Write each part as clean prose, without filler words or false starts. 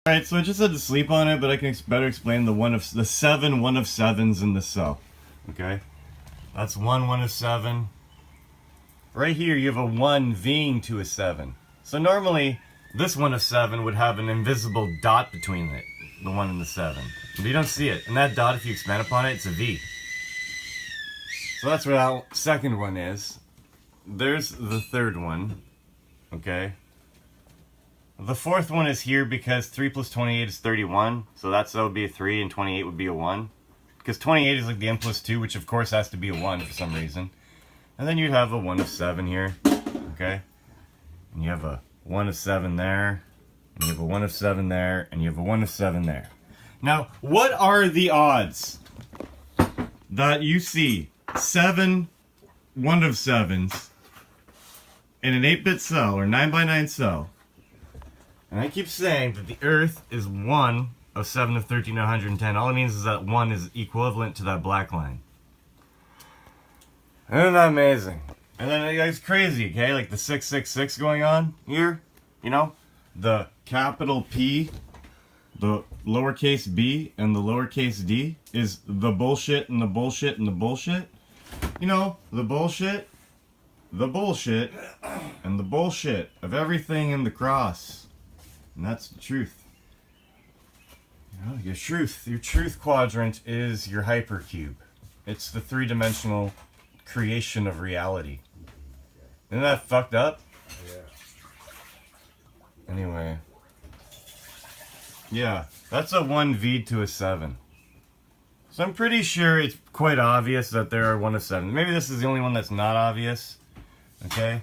Alright, so I just had to sleep on it, but I can better explain the 7 1 of 7s in the cell. Okay? That's 1 1 of 7. Right here you have a 1 Ving to a 7. So normally this 1 of 7 would have an invisible dot between it, the 1 and the 7. But you don't see it. And that dot, if you expand upon it, it's a V. So that's where that second one is. There's the third one. Okay? The fourth one is here because 3 plus 28 is 31. So that would be a 3 and 28 would be a 1. Because 28 is like the n plus 2, which of course has to be a 1 for some reason. And then you'd have a 1 of 7 here. Okay? And you have a 1 of 7 there. And you have a 1 of 7 there. And you have a 1 of 7 there. Now, what are the odds that you see 7 1 of 7s in an 8-bit cell or 9x9 cell? And I keep saying that the Earth is 1 of 7 of 13,110. All it means is that 1 is equivalent to that black line. Isn't that amazing? And then it's crazy, okay? Like the 666 going on here, you know? The capital P, the lowercase b, and the lowercase d is the bullshit and the bullshit and the bullshit. You know, the bullshit, and the bullshit of everything in the cross. And that's the truth. You know, your truth quadrant is your hypercube. It's the 3-dimensional creation of reality. Isn't that fucked up? Yeah. Anyway. Yeah, that's a 1V to a 7. So I'm pretty sure it's quite obvious that there are 1 of 7. Maybe this is the only one that's not obvious. Okay?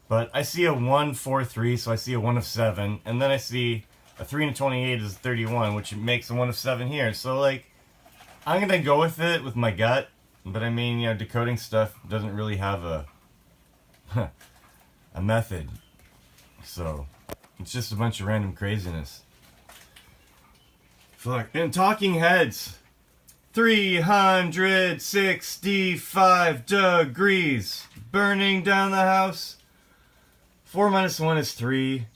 But I see a 1, 4, 3, so I see a 1 of 7. And then I see a 3 and a 28 is 31, which makes a 1 of 7 here. So, like, I'm going to go with it with my gut. But I mean, you know, decoding stuff doesn't really have a method. So, it's just a bunch of random craziness. Fuck. And Talking Heads. 365 degrees. Burning down the house. 4 minus 1 is 3.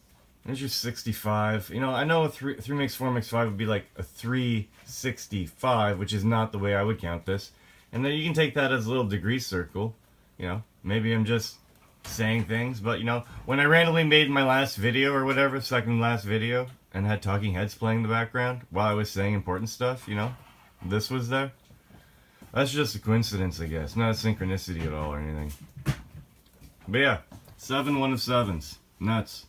There's your 65. You know, I know 3 makes 4 makes 5 would be like a 365, which is not the way I would count this. And then you can take that as a little degree circle. You know, maybe I'm just saying things, but you know, when I randomly made my last video or whatever, second last video, and had Talking Heads playing in the background while I was saying important stuff, you know, this was there. That's just a coincidence, I guess. Not a synchronicity at all or anything. But yeah, 7 1 of 7s. Nuts.